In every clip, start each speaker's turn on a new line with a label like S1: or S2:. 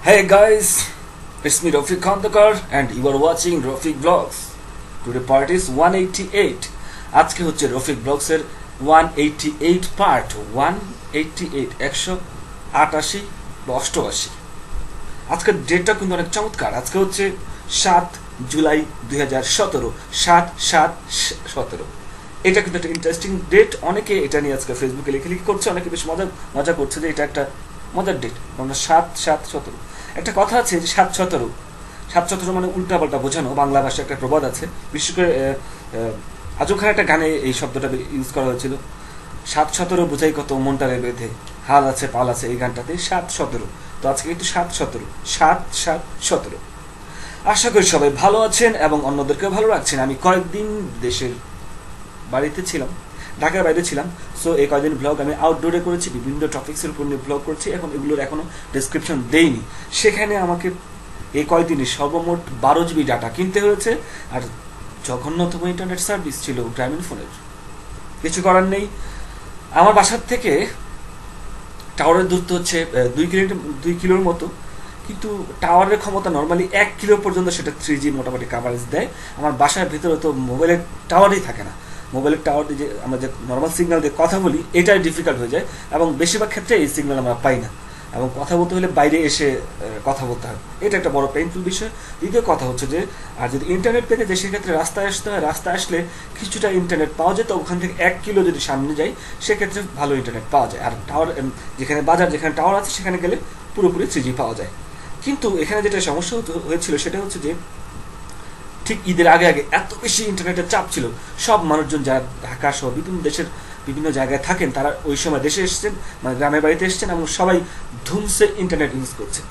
S1: Hey guys, it's me Rafiq Khandakar and you are watching Rafiq Vlogs. Today part is 188. আজকে হচ্ছে Rafiq blogs এর 188 part 188 188 বা 88। আজকের ডেটটা কিন্তু অনেক চমৎকার। আজকে হচ্ছে 7 জুলাই 2017 7/7/17। এটা কিন্তু একটা ইন্টারেস্টিং ডেট। অনেকে এটা নিয়ে আজকে ফেসবুকে লেখালেখি করছে, অনেকে বেশ মজা করছে যে এটা একটা মজার ডেট। আমরা 7/7/17। একটা কথা আছে যে 7/17 মানে উল্টা পাল্টা বোঝানো, বাংলা ভাষায় একটা প্রবাদ আছে। বিশেষ করে আজব খান একটা গানে এই শব্দটা ইউজ করা হয়েছিল, 7/17 বোঝাই কত মনটারে বেঁধে, হাল আছে পাল আছে, এই গানটাতে 7/17। তো আজকে কিন্তু 7/17 7/7/17। আশা করি সবাই ভালো আছেন এবং অন্যদেরকেও ভালো রাখছেন। আমি কয়েকদিন দেশের বাড়িতে ছিলাম, ঢাকার বাইরে ছিলাম। সো এই কয়েকদিন ব্লগ আমি আউটডোরে করেছি, বিভিন্ন টপিক্সের উপর নিয়ে ব্লগ করছি। এখন এগুলোর এখনো ডেসক্রিপশন দেইনি। সেখানে আমাকে এই কয়েকদিনে সর্বমোট 12 জিবি ডাটা কিনতে হয়েছে। আর জঘন্যতম ইন্টারনেট সার্ভিস ছিল গ্রামীণ ফোনের। কিছু করার নেই। আমার বাসার থেকে টাওয়ারের দূরত্ব হচ্ছে 2 কিলোর মতো, কিন্তু টাওয়ারের ক্ষমতা নর্মালি 1 কিলো পর্যন্ত সেটা 3G মোটামুটি কাভারেজ দেয়। আমার বাসার ভিতরে তো মোবাইলের টাওয়ারই থাকে না। মোবাইলের টাওয়ার দিয়ে যে আমরা যে নর্মাল সিগন্যাল দিয়ে কথা বলি, এটাই ডিফিকাল্ট হয়ে যায় এবং বেশিরভাগ ক্ষেত্রে এই সিগন্যাল আমরা পাই না এবং কথা বলতে হলে বাইরে এসে কথা বলতে হয়। এটা একটা বড় পেইনফুল বিষয়। দ্বিতীয় কথা হচ্ছে যে আর যদি ইন্টারনেট পেতে যে সেক্ষেত্রে রাস্তায় আসতে হয়, রাস্তায় আসলে কিছুটা ইন্টারনেট পাওয়া যায়। তো ওখান থেকে 1 কিলো যদি সামনে যাই সেক্ষেত্রে ভালো ইন্টারনেট পাওয়া যায়। আর টাওয়ার যেখানে বাজার, যেখানে টাওয়ার আছে সেখানে গেলে পুরোপুরি 3G পাওয়া যায়। কিন্তু এখানে যেটা সমস্যা হয়েছিল সেটা হচ্ছে যে ঠিক ঈদের আগে এত বেশি ইন্টারনেটের চাপ ছিল। সব মানুষজন যারা ঢাকা সহ বিভিন্ন দেশের বিভিন্ন জায়গায় থাকেন, তারা ওই সময় দেশে এসেছেন, মানে গ্রামের বাড়িতে এসেছেন এবং সবাই ধুমসে ইন্টারনেট ইউজ করছে।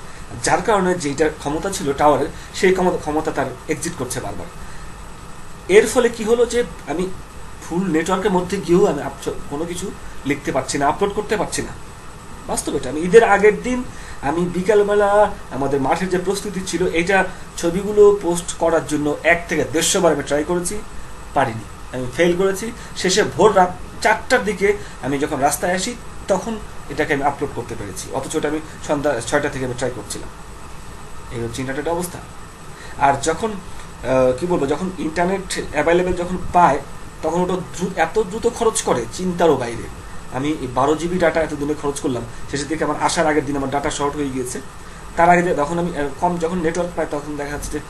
S1: যার কারণে যেটার ক্ষমতা ছিল টাওয়ারের, সেই ক্ষমতা তার এক্সিট করছে বারবার। এর ফলে কি হলো যে আমি ফুল নেটওয়ার্কের মধ্যে গিয়েও আমি কোনো কিছু লিখতে পারছি না, আপলোড করতে পারছি না। বাস্তব এটা। আমি ঈদের আগের দিন আমি বিকালবেলা আমাদের মাঠের যে প্রস্তুতি ছিল, এটা ছবিগুলো পোস্ট করার জন্য 1 থেকে 150 বার আমি ট্রাই করেছি, পারিনি, আমি ফেল করেছি। শেষে ভোর রাত 4টার দিকে আমি যখন রাস্তায় আসি তখন এটাকে আমি আপলোড করতে পেরেছি। অথচ ওটা আমি সন্ধ্যা 6টা থেকে আমি ট্রাই করছিলাম। এই হচ্ছে ইন্টারনেটের অবস্থা। আর যখন কি বলবো, যখন ইন্টারনেট অ্যাভেলেবেল যখন পায় তখন ওটা এত দ্রুত খরচ করে চিন্তারও বাইরে। আমি 12 জিবি ডাটা এতদিনে খরচ করলাম, শেষের দিকে আমার আসার আগের দিন আমার ডাটা শর্ট হয়ে গিয়েছে। তার আগে যখন আমি যখন নেটওয়ার্ক পাই তখন দেখা যাচ্ছে যে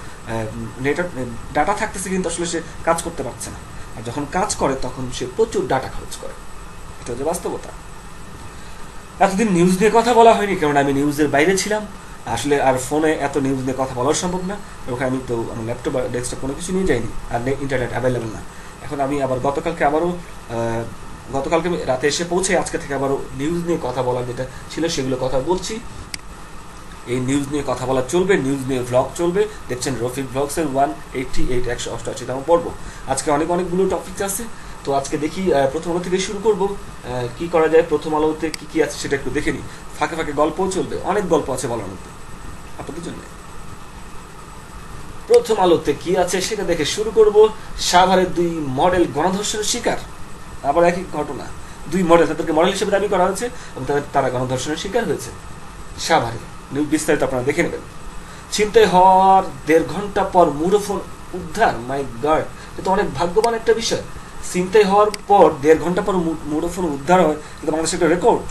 S1: নেটওয়ার্ক ডাটা থাকতেছে কিন্তু আসলে সে কাজ করতে পারছে না। আর যখন কাজ করে তখন সে প্রচুর ডাটা খরচ করে। এটা হচ্ছে বাস্তবতা। এতদিন নিউজ নিয়ে কথা বলা হয়নি, কারণ আমি নিউজের বাইরে ছিলাম। আসলে আর ফোনে এত নিউজ নিয়ে কথা বলা সম্ভব না। ওখানে আমি তো আমার ল্যাপটপ বা ডেস্কটপ কোনো কিছু নিয়ে যাইনি, আর ইন্টারনেট অ্যাভেলেবেল না। এখন আমি আবার গতকালকে রাতে এসে পৌঁছে আজকে থেকে আবারও নিউজ নিয়ে কথা বলার যেটা ছিল সেগুলো কথা বলছি। এই নিউজ নিয়ে কথা বলা চলবে, নিউজ নিয়ে ভ্লগ চলবে। দেখছেন রফিক ব্লগসের 188 188তম পর্ব। আজকে অনেকগুলো টপিক আছে। তো আজকে দেখি প্রথম আলো থেকে শুরু করব। কি করা যায়, প্রথম আলোতে কি আছে সেটা একটু দেখে নিই। ফাঁকে ফাঁকে গল্পও চলবে, অনেক গল্প আছে বলার মধ্যে আপনাদের জন্য। প্রথম আলোতে কি আছে সেটা দেখে শুরু করব। সাভারের 2 মডেল গণধর্ষণের শিকার। আবার একই ঘটনা, 2 মডেল, তাদেরকে মডেল হিসেবে দাবি করা হয়েছে এবং তারা গণধর্ষণের শিকার হয়েছে সাভারে। বিস্তারিত আপনারা দেখে নেবেন। ছিনতাই হওয়ার 1.5 ঘন্টা পর মুঠোফোন উদ্ধার। মাই গড, এটা অনেক ভাগ্যবান একটা বিষয়। ছিনতাই হওয়ার পর 1.5 ঘন্টা পর মুঠোফোন উদ্ধার হয়, এটা বাংলাদেশের একটা রেকর্ড।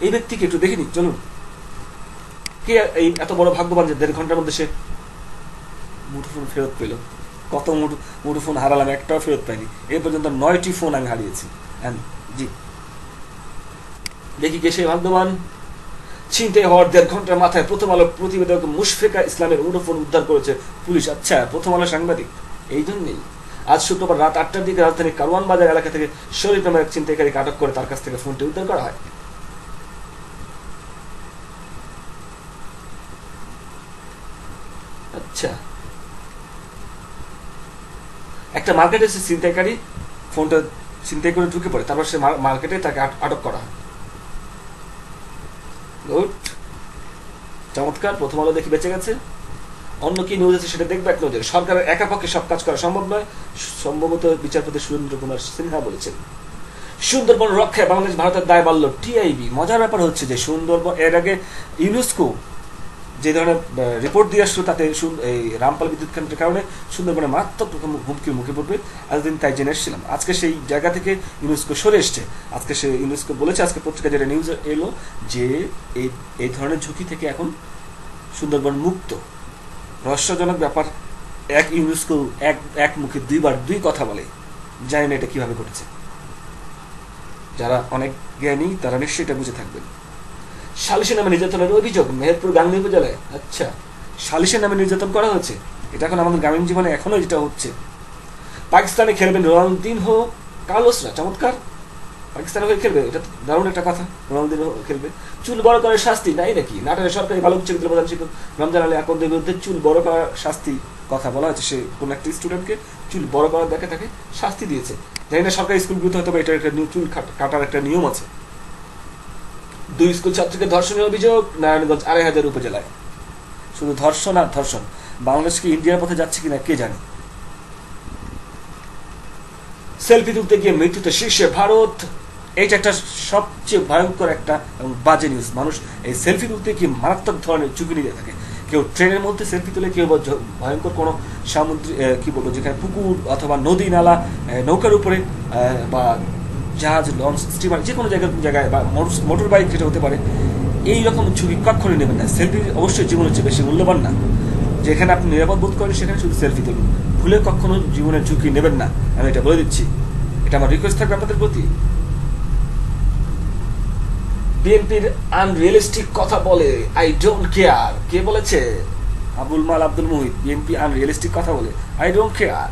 S1: এই ব্যক্তিকে একটু দেখে নিন, চলুন। কে এই এত বড় ভাগ্যবান যে 1.5 ঘন্টার মধ্যে সে মুঠোফোন ফেরত পেল? কত মুঠোফোন হারালাম, একটাও ফেরত পাইনি। এই পর্যন্ত 9টি ফোন আমি হারিয়েছি। জি, দেখি কে সেই ভাগ্যবান। ছিনতাই হওয়ার 1.5 ঘন্টার মাথায় প্রথম আলো প্রতিবেদক মুশফিকা ইসলামের মুঠোফোন উদ্ধার করেছে পুলিশ। আচ্ছা, প্রথম আলো সাংবাদিক এই জন্যই। আজ শুক্রবার রাত 8টার দিকে রাজধানীর কারওয়ান বাজার এলাকা থেকে শরীফ নামের এক ছিনতাইকারীকে আটক করে তার কাছ থেকে ফোনটি উদ্ধার করা হয়। আচ্ছা, একটা মার্কেটে সে ছিনতাইকারী ফোনটা ছিনতাই করে ঢুকে পড়ে, তারপর সে মার্কেটে তাকে আটক করা হয়। গুড, চমৎকার। প্রথম আলো দেখি বেঁচে গেছে। অন্য কি নিউজ আছে সেটা দেখবে এক নজরে। সরকারের একা পক্ষে সব কাজ করা সম্ভব নয়, সম্ভবত বিচারপতি সুরেন্দ্র কুমার সিনহা বলেছেন। সুন্দরবন রক্ষায় বাংলাদেশ ভারতের দায় বাড়ল টিআইবি। মজার ব্যাপার হচ্ছে যে সুন্দরবন এর আগে ইউনেস্কো যে ধরনের রিপোর্ট দিয়ে আসলো তাতে এই রামপাল বিদ্যুৎ কেন্দ্রের কারণে সুন্দরবনে মারাত্মক হুমকির মুখে পড়বে, এতদিন তাই জেনে এসেছিলাম। আজকে সেই জায়গা থেকে ইউনেস্কো সরে এসছে। আজকে সে ইউনেস্কো বলেছে, আজকে পত্রিকা যেটা নিউজ এলো, যে এই ধরনের ঝুঁকি থেকে এখন সুন্দরবন মুক্ত। রহস্যজনক ব্যাপার, ইউনেস্কো এক মুখে দুইবার দুই কথা বলে। জানি না এটা কিভাবে ঘটেছে। যারা অনেক জ্ঞানী তারা নিশ্চয়ই এটা বুঝে থাকবেন। সালিসের নামে নির্যাতনের অভিযোগ মেহেরপুর গাংনী উপজেলায়। আচ্ছা, সালিসের নামে নির্যাতন করা হচ্ছে, এটা এখন আমাদের গ্রামীণ জীবনে এখনো যেটা হচ্ছে। পাকিস্তানে খেলবেন রোনালদিনহো কার্লোসরা, চমৎকার। পাকিস্তানে হয়ে খেলবে, এটা দারুণ একটা কথা। রোনালদিনহো খেলবে। চুল বড় করার শাস্তি নাই নাকি? নাটোরের সরকারি বালক উচ্চ বিদ্যালয় প্রধান শিক্ষক রমজান আলী আকন্দের বিরুদ্ধে চুল বড় করার শাস্তি কথা বলা হয়েছে। সে কোন একটা স্টুডেন্টকে চুল বড় করার দেখে তাকে শাস্তি দিয়েছে। জানি না সরকারি স্কুলগুলোতে হয়তো এটা একটা চুল কাটার একটা নিয়ম আছে। 2 স্কুল ছাত্রীকে ধর্ষণের অভিযোগ নারায়ণগঞ্জ 2500 উপজেলায়। শুধু ধর্ষণ আর ধর্ষণ। বাংলাদেশ কি ইন্ডিয়ার পথে যাচ্ছে কিনা কে জানে। সেলফি তুলতে গিয়ে মৃত্যুতে শীর্ষে ভারত। এইটা একটা সবচেয়ে ভয়ঙ্কর একটা এবং বাজে নিউজ। মানুষ এই সেলফি তুলতে গিয়ে মারাত্মক ধরনের ঝুঁকি নিতে থাকে। কেউ ট্রেনের মধ্যে সেলফি তুলে, কেউ ভয়ঙ্কর কোনো সামুদ্রিক কি বলবো, যেখানে পুকুর অথবা নদী নালা, নৌকার উপরে বা জাহাজ, লঞ্চ, স্টিমার, যে কোনো জায়গায় বা মোটর বাইক, যেটা হতে পারে। এইরকম ঝুঁকি কখনই নেবেন না। সেলফি অবশ্যই জীবনের চেয়ে বেশি মূল্যবান না। যেখানে আপনি নিরাপদ বোধ করেন সেখানে শুধু সেলফি তুলুন। ভুলে কখনো জীবনের ঝুঁকি নেবেন না, আমি এটা বলে দিচ্ছি। এটা আমার রিকোয়েস্ট থাকবে আপনাদের প্রতি। বিএনপির আনরিয়েলিস্টিক কথা বলে, আই ডোন্ট কেয়ার। কে বলেছে? আবুল মাল আব্দুল মুহিত। বিএনপি আনরিয়েলিস্টিক কথা বলে, আই ডোন্ট কেয়ার।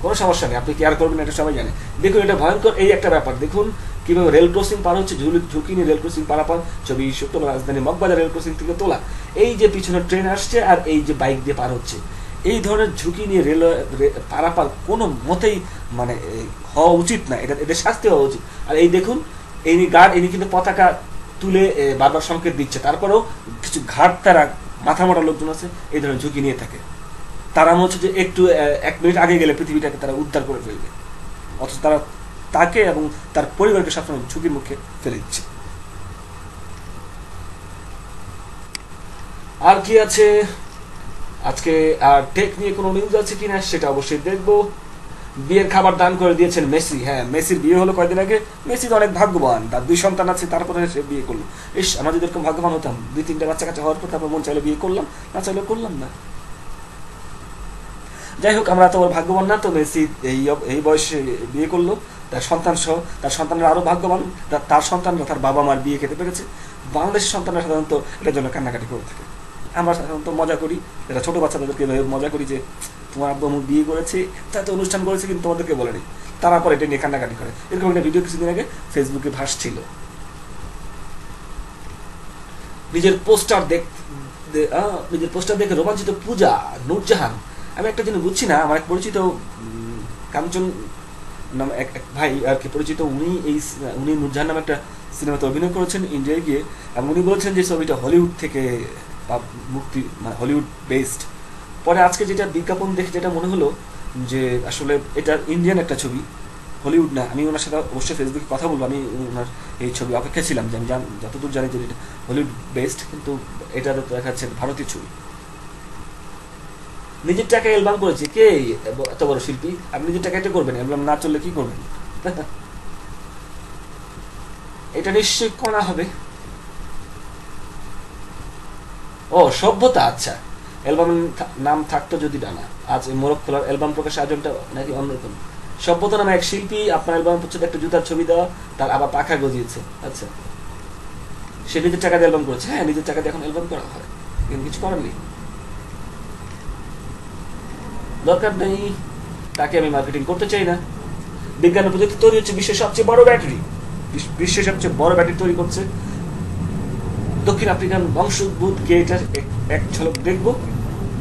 S1: কোনো সমস্যা নেই, আপনি কেয়ার করবেন, এটা সবাই জানে। দেখুন, এটা ভয়ঙ্কর এই একটা ব্যাপার। দেখুন কিভাবে রেল ক্রসিং পার হচ্ছে, ঝুঁকি নিয়ে রেল ক্রসিং পারাপার। ছবি তোলা রাজধানী মগবাজার রেল ক্রসিং থেকে তোলা। এই যে পিছনে ট্রেন আসছে আর এই যে বাইক দিয়ে পার হচ্ছে, এই ধরনের ঝুঁকি নিয়ে রেল পারাপার কোনো মতেই মানে হওয়া উচিত না। এদের শাস্তি হওয়া উচিত। আর এই দেখুন, এই গার্ড, ইনি কিন্তু পতাকা তুলে বারবার সংকেত দিচ্ছে। তারপরেও কিছু ঘাট তারা মাথা মোটা লোকজন আছে, এই ধরনের ঝুঁকি নিয়ে থাকে। তারা মনে হচ্ছে যে একটু 1 মিনিট আগে গেলে পৃথিবীটাকে তারা উদ্ধার করে ফেলবে, অথচ তারা তাকে এবং তার পরিবারকে সবসময় ঝুঁকির মুখে ফেলে দিচ্ছে। আর কি আছে আজকে? আর টেক নিয়ে কোনো নিউজ আছে কিনা সেটা অবশ্যই দেখবো। বিয়ের খাবার দান করে দিয়েছেন মেসি। হ্যাঁ, মেসির বিয়ে হলো কয়েকদিন আগে। মেসি তো অনেক ভাগ্যবান, তার 2 সন্তান আছে, তারপরে সে বিয়ে করলো। ইস, আমরা যদি এরকম ভাগ্যবান হতাম, 2-3টা বাচ্চা কাচ্চা হওয়ার পর তারপর মন চাইলে বিয়ে করলাম, না চাইলে করলাম না। যাই হোক, আমরা তো ভাগ্যবান না। তো মেসি এই বয়সে বিয়ে করলো, তার সন্তান সহ। তার সন্তানরা আরো ভাগ্যবান, তার সন্তানরা তার বাবা মার বিয়ে খেতে পেরেছে। বাংলাদেশের সন্তানরা সাধারণত এটার জন্য কান্নাকাটি করে থাকে। আমরা সাধারণত মজা করি, এটা ছোট বাচ্চাদেরকে মজা করি যে তোমার আব্বু আম্মু বিয়ে করেছে, তাতে অনুষ্ঠান করেছে, কিন্তু তোমাদেরকে বলেনি। তারা পরে এটা নিয়ে কান্নাকাটি করে। এরকম একটা ভিডিও কিছুদিন আগে ফেসবুকে ভাসছিল। নিজের পোস্টার দেখে রোমাঞ্চিত পূজা নূরজাহান। আমি একটা জিনিস বুঝছি না, আমার এক পরিচিত কাঞ্চন নাম এক ভাই আর কি পরিচিত, উনি নূরজাহান নামে একটা সিনেমাতে অভিনয় করেছেন ইন্ডিয়ায় গিয়ে, এবং উনি বলেছেন যে ছবিটা হলিউড থেকে মুক্তি, মানে হলিউড বেসড। পরে আজকে যেটা বিজ্ঞাপন দেখে যেটা মনে হলো যে আসলে এটা ইন্ডিয়ান একটা ছবি, হলিউড না। আমি ওনার সাথে অবশ্যই ফেসবুকে কথা বলবো। আমি ওনার এই ছবি অপেক্ষা ছিলাম, যে আমি যতদূর জানি যে এটা হলিউড বেসড, কিন্তু এটা দেখা যাচ্ছে ভারতীয় ছবি। নিজের টাকা অ্যালবাম করেছে কে? এত বড় শিল্পী, আপনি নিজের টাকা এটা করবেন, অ্যালবাম না চললে কি করবেন? এটা নিশ্চয়ই করা হবে। ও সভ্যতা, আচ্ছা। অ্যালবামের নাম থাকতো যদি ডানা। আজ মোরক খোলার অ্যালবাম প্রকাশ আয়োজনটা নাকি অন্যরকম। সভ্যতা নামে এক শিল্পী আপনার অ্যালবাম হচ্ছে একটা জুতার ছবি দেওয়া, তার আবার পাখা গজিয়েছে। আচ্ছা, সে নিজের টাকা দিয়ে অ্যালবাম করেছে। হ্যাঁ, নিজের টাকা দিয়ে এখন অ্যালবাম করা হয়, কিন্তু কিছু করার নেই, দরকার নেই, তাকে আমি মার্কেটিং করতে চাই না। বিজ্ঞান প্রযুক্তি তৈরি হচ্ছে বিশ্বের সবচেয়ে বড় ব্যাটারি। বিশ্বের সবচেয়ে বড় ব্যাটারি তৈরি করছে দক্ষিণ আফ্রিকান বংশোদ্ভূত কে, এটা এক ঝলক দেখবো।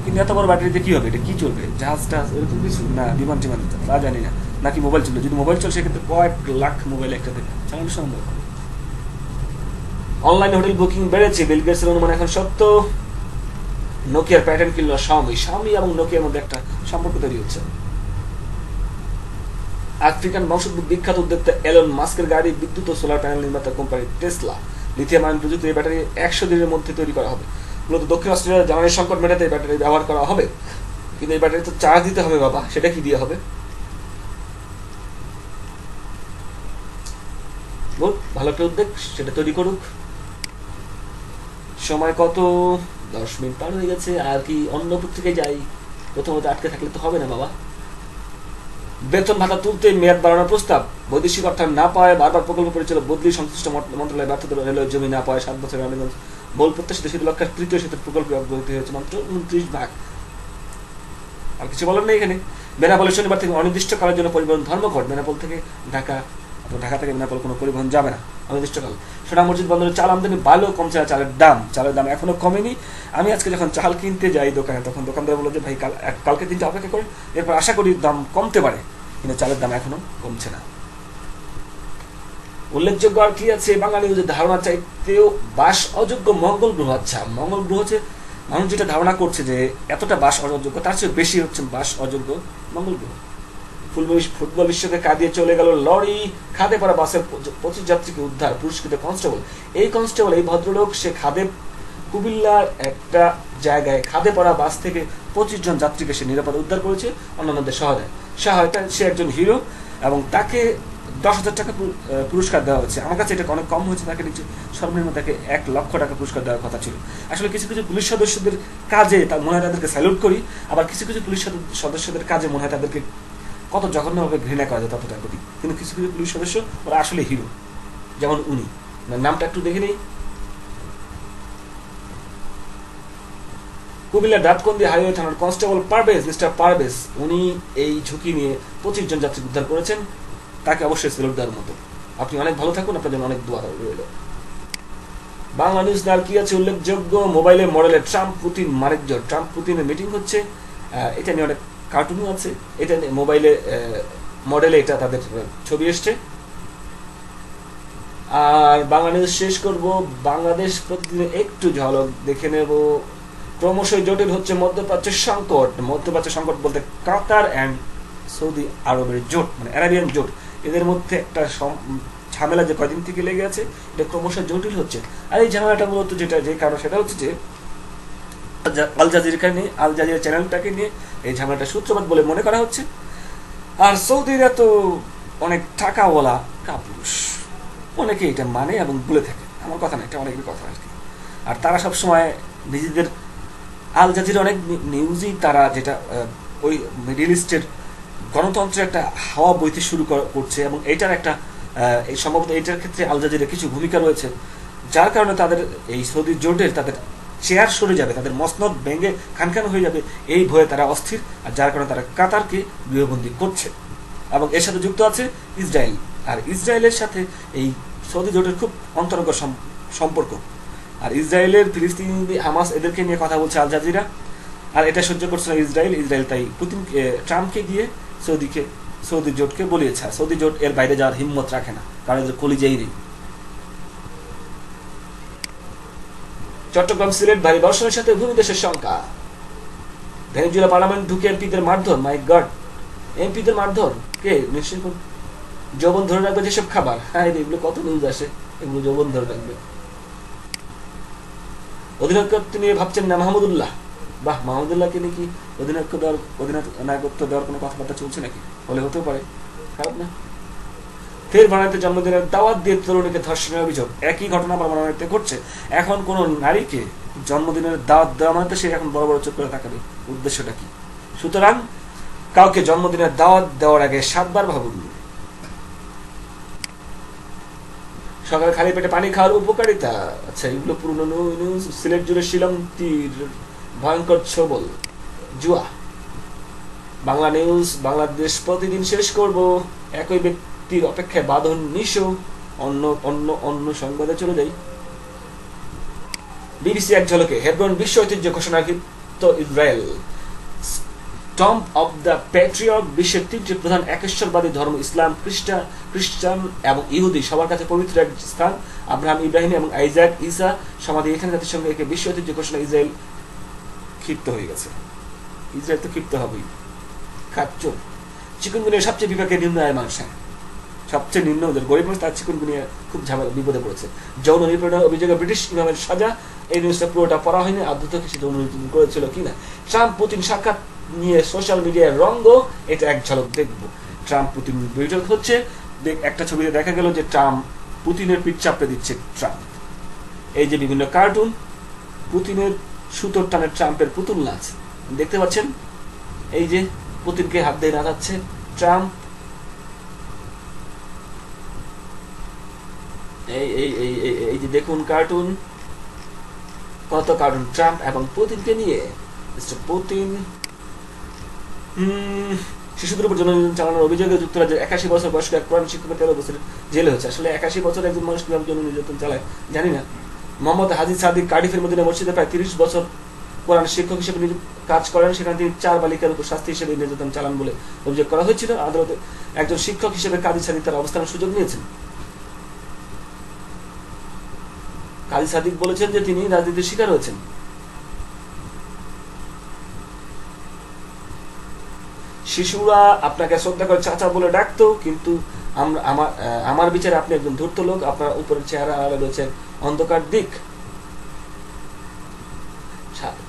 S1: কিন্তু এত বড় ব্যাটারিতে কি হবে? এটা কি চলবে? জাহাজ টাহাজ এরকম কিছু না, বিমান টিমান তা জানি না। নাকি মোবাইল চলবে? যদি মোবাইল চলে সেক্ষেত্রে কয়েক লাখ মোবাইল একটাতে চালানো সম্ভব। অনলাইনে হোটেল বুকিং বেড়েছে, বিল গেটসের অনুমান এখন সত্য। নোকিয়ার প্যাটার্ন কিনলো স্বামী এবং নোকিয়ার মধ্যে একটা সম্পর্ক তৈরি হচ্ছে। আফ্রিকান বংশোদ্ভূত বিখ্যাত উদ্যোক্তা এলন মাস্কের গাড়ি, বিদ্যুৎ ও সোলার প্যানেল নির্মাতা কোম্পানি টেসলা লিথিয়াম আয়ন প্রযুক্তি এই ব্যাটারি 100 দিনের মধ্যে তৈরি করা হবে। মূলত দক্ষিণ অস্ট্রেলিয়ার জ্বালানি সংকট মেটাতে এই ব্যাটারি ব্যবহার করা হবে, কিন্তু এই ব্যাটারি তো চার্জ দিতে হবে বাবা, সেটা কি দিয়ে হবে? ভালো একটা উদ্যোগ, সেটা তৈরি করুক। সময় কত? 10 মিনিট পার হয়ে গেছে। আর কি অন্য পত্রিকায় যাই? প্রথমত আটকে থাকলে তো হবে না বাবা। বেতন ভাতা তুলতে মেয়াদ বাড়ানোর প্রস্তাব, বৈদেশিক অর্থায়ন না পাওয়ায় বারবার প্রকল্প পরিচালক বদলি, সংশ্লিষ্ট মন্ত্রণালয় ব্যর্থতা, রেলওয়ে জমি না পাওয়ায় 7 বছর রানীগঞ্জ বল প্রত্যাশিত সেতু লক্ষ্যের তৃতীয় সেতুর প্রকল্পে অগ্রগতি হয়েছে মাত্র 29 ভাগ। আর কিছু বলার নেই এখানে। বেনাপোলে শনিবার থেকে অনির্দিষ্টকালের জন্য পরিবহন ধর্মঘট। বেনাপোল থেকে ঢাকা থেকে বেনাপোল কোনো পরিবহন যাবে না অনির্দিষ্টকাল। সোনা মসজিদ বন্দরে চাল আমদানি বাড়লেও কমছে না চালের দাম এখনো কমেনি। আমি আজকে যখন চাল কিনতে যাই দোকানে, তখন দোকানদার বললো যে ভাই কালকে দিনটা অপেক্ষা করেন, এরপর আশা করি দাম কমতে পারে, কিন্তু চালের দাম এখনো কমছে না। উল্লেখযোগ্য আর কি আছে? বাংলা নিউজের ধারণা চাইতেও বাস অযোগ্য মঙ্গল গ্রহ। আচ্ছা, মঙ্গল গ্রহ হচ্ছে মানুষ যেটা ধারণা করছে যে এতটা বাস অযোগ্য, তার চেয়ে বেশি হচ্ছে বাস অযোগ্য মঙ্গল গ্রহ। ফুটবল বিশ্বকে কাঁদিয়ে চলে গেল লরি, খাদে পড়া বাসের 25 যাত্রীকে উদ্ধার, পুরস্কৃত কনস্টেবল। এই কনস্টেবল, এই ভদ্রলোক, সে কুমিল্লার একটা জায়গায় খাদে পড়া বাস থেকে 25 জন যাত্রীকে সে নিরাপদে উদ্ধার করেছে অন্যান্যদের সহায়তা। সে একজন হিরো এবং তাকে 10,000 টাকা পুরস্কার দেওয়া হচ্ছে। আমার কাছে এটা অনেক কম হয়েছে, তাকে নিচে সর্বনিম্ন তাকে 1 লক্ষ টাকা পুরস্কার দেওয়ার কথা ছিল। আসলে কিছু কিছু পুলিশ সদস্যদের কাজে তার মনে হয় তাদেরকে স্যালুট করি, আবার কিছু কিছু পুলিশ সদস্যদের কাজে মনে হয় তাদেরকে কত জঘন্যভাবে ঘৃণা করা যায় ততটা করি। কিন্তু কিছু কিছু পুলিশ সদস্য ওরা আসলে হিরো, যেমন উনি। নামটা একটু দেখে নেই। কুমিল্লা ডাবকন্দি হাইওয়ে থানার কনস্টেবল মিস্টার পারভেজ, উনি এই ঝুঁকি নিয়ে 25 জন যাত্রী উদ্ধার করেছেন। তাকে অবশ্যই স্যালুট দেওয়ার মতো। আপনি অনেক ভালো থাকুন, আপনার জন্য অনেক দোয়া রইল। বাংলা নিউজ আর কি আছে উল্লেখযোগ্য? মোবাইলে মডেলে ট্রাম্প পুতিন মারেকজোর, ট্রাম্প পুতিনের মিটিং হচ্ছে, এটা নিয়ে অনেক কার্টুনও আছে। এটা মোবাইলে মডেলে এটা তাদের ছবি এসছে। আর বাংলা নিউজ শেষ করব বাংলাদেশ প্রতিদিনে একটু ঝলক দেখে নেব। ক্রমশই জটিল হচ্ছে মধ্যপ্রাচ্যের সংকট বলতে কাতার অ্যান্ড সৌদি আরবের জোট, মানে আরাবিয়ান জোট, এদের মধ্যে একটা ঝামেলা যে কয়দিন থেকে লেগে আছে, এটা ক্রমশ জটিল হচ্ছে। আর এই ঝামেলাটা মূলত যে কারণ সেটা হচ্ছে যে আল জাজিরা চ্যানেলটাকে নিয়ে এই ঝামেলাটা সূত্রপাত বলে মনে করা হচ্ছে। আর সৌদিরা তো অনেক টাকাওয়ালা কাপুরুষ, অনেকে এটা মানে এবং বলে থাকে, আমার কথা না, এটা অনেকের কথা আর কি। আর তারা সবসময় নিজেদের আল জাজিরা অনেক নিউজই তারা যেটা ওই মিডল ইস্টের গণতন্ত্রের একটা হাওয়া বইতে শুরু করছে, এবং এইটার একটা সম্ভবত এইটার ক্ষেত্রে আল জাজিরা কিছু ভূমিকা রয়েছে, যার কারণে তাদের এই সৌদি জোটের তাদের চেয়ার সরে যাবে, তাদের মসনদ ভেঙে খানখান হয়ে যাবে, এই ভয়ে তারা অস্থির। আর যার কারণে তারা কাতারকে গৃহবন্দী করছে। এবং এর সাথে যুক্ত আছে ইসরায়েল, আর ইসরায়েলের সাথে এই সৌদি জোটের খুব অন্তরঙ্গ সম্পর্ক। আর ইসরায়েলের ফিলিস্তিনি, হামাস, এদেরকে নিয়ে কথা বলছে আল জাজিরা। আর এটা সহ্য করছে না ইসরায়েল তাই ট্রাম্পকে দিয়ে সৌদি জোটকে বলিয়েছে। সৌদি জোট এর বাইরে যাওয়ার হিম্মত রাখে না, কারণ এদের কলিজাই নেই। চট্টগ্রাম সিলেট ভারী বর্ষণের সাথে ভূমিধসের শঙ্কা। ভেনেজুয়েলা পার্লামেন্ট ঢুকে এমপিদের মারধর। মাই গড, এমপিদের মারধর কে নিশ্চয় যৌবন ধরে রাখবে যেসব খাবার। হ্যাঁ, এগুলো কত নিউজ আসে, এগুলো যৌবন ধরে রাখবে। অধিনায়কত্ব নিয়ে ভাবছেন না মাহমুদুল্লাহ। বাহ, মাহমুদুল্লাহকে নিয়ে কি অধিনায়কত্ব দেওয়ার কোনো কথাবার্তা চলছে নাকি? হলে হতেও পারে, খারাপ না। ফের বানাইতে জন্মদিনের দাওয়াত দিয়ে তরুণীকে ধর্ষণের অভিযোগ। একই ঘটনা আবার বানাইতে ঘটছে। এখন কোন নারীকে জন্মদিনের দাওয়াত দেওয়া মানে সে এখন বড় বড় চোখ করে তাকাবে, উদ্দেশ্যটা কি? সুতরাং কাউকে জন্মদিনের দাওয়াত দেওয়ার আগে 7 বার ভাবুন। সকালে খালি পেটে পানি খাওয়ার উপকারিতা। আচ্ছা, এগুলো পুরনো নিউজ। সিলেট জুড়ে শিলং তীর ভয়ঙ্কর ছবল জুয়া। বাংলা নিউজ বাংলাদেশ প্রতিদিন শেষ করব একই ব্যক্তির অপেক্ষায় বাঁধন নিশো। অন্য সংবাদে চলে যাই। বিবিসি এক ঝলকে হেব্রন বিশ্ব ঐতিহ্য ঘোষণাকৃত Israel. Tomb of the patriot. বিশ্বের 3টি প্রধান একেশ্বরবাদী ধর্ম ইসলাম, খ্রিস্টান এবং ইহুদি সবার কাছে পবিত্র এক স্থান। আব্রাহাম, ইব্রাহিম এবং আইজাক, ঈসা সমাধি এখানে। জাতিসংঘ একে বিশ্ব ঐতিহ্য ঘোষণা। ইসরায়েল ক্ষিপ্ত হয়ে গেছে। ইসরায়েল তো ক্ষিপ্ত হবেই। খাচ্চোর। চিকুনগুনিয়া সবচেয়ে বিপাকে নিম্ন আয় মানুষ, সবচেয়ে নিম্ন ওদের গরিব মানুষ, তার চিকুনগুনিয়া খুব বিপদে পড়েছে। যৌন নিপীড়নের অভিযোগে ব্রিটিশ ইমামের সাজা। এই নিউজটা পুরোটা পড়া হয়নি, আদৌ কি সেটা অনুমোদন করেছিল কিনা। ট্রাম্প পুতিন সাক্ষাৎ নিয়ে সোশ্যাল মিডিয়ায় রঙ্গ, এটা এক ঝলক দেখবো। ট্রাম্প পুতিন বৈঠক হচ্ছে, একটা ছবিতে দেখা গেল যে ট্রাম্প পুতিনের পিঠ চাপড়ে দিচ্ছে ট্রাম্প। এই যে বিভিন্ন কার্টুন, পুতিনের সুতোর টানে ট্রাম্পের পুতুল নাচ দেখতে পাচ্ছেন, এই যে পুতিনকে হাত দিয়ে নাচাচ্ছে ট্রাম্প। এই যে দেখুন কার্টুন, কত কার্টুন ট্রাম্প এবং পুতিনকে নিয়ে। মিস্টার পুতিন শিশুদের উপর জননির্যাতন চালানোর অভিযোগে যুক্তরাজ্যের 81 বছর বয়স্ক এক কোরআন শিক্ষকের 13 বছর জেলে হয়েছে। আসলে 81 বছর একজন মানুষ কিভাবে জনন নির্যাতন চালায় জানি না। মোহাম্মদ হাজি সাদিক কার্ডিফের মদিনা মসজিদে প্রায় 30 বছর কোরআন শিক্ষক হিসেবে কাজ করেন। সেখানে তিনি 4 বালিকার উপর শাস্তি হিসেবে নির্যাতন চালান বলে অভিযোগ করা হয়েছিল। আদালতে একজন শিক্ষক হিসেবে কাজী সাদিক তার অবস্থানের সুযোগ নিয়েছেন। কাজী সাদিক বলেছেন যে তিনি রাজনীতির শিকার হয়েছেন। শিশুরা আপনাকে শ্রদ্ধা করে চাচা বলে ডাকতো, কিন্তু আমার বিচারে আপনি একজন ধূর্ত লোক, আপনার উপরের চেহারা আড়ালে রয়েছে অন্ধকার দিক।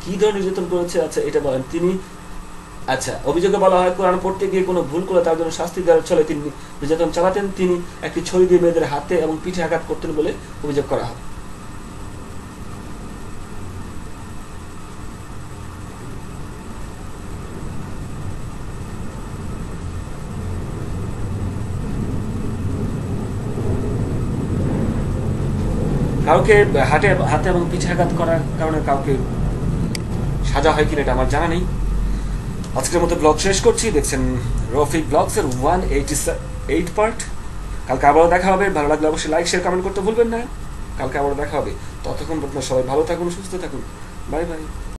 S1: কি ধরনের নির্যাতন করেছে আচ্ছা এটা বলেন তিনি। আচ্ছা, অভিযোগে বলা হয় কোরআন পড়তে গিয়ে কোনো ভুল করে তার জন্য শাস্তি দেওয়ার ছলে তিনি নির্যাতন চালাতেন। তিনি একটি ছড়ি দিয়ে মেয়েদের হাতে এবং পিঠে আঘাত করতেন বলে অভিযোগ করা হয়। কাউকে হাতে এবং পিঠে আঘাত করার কারণে কাউকে সাজা হয় কিনা এটা আমার জানা নেই। আজকের মতো ব্লগ শেষ করছি। দেখছেন রফিক ব্লগস এর 188 পার্ট। কালকে আবারও দেখা হবে। ভালো লাগলে অবশ্যই লাইক শেয়ার কমেন্ট করতে ভুলবেন না। কালকে আবারও দেখা হবে। ততক্ষণ পর্যন্ত সবাই ভালো থাকুন, সুস্থ থাকুন। Bye bye.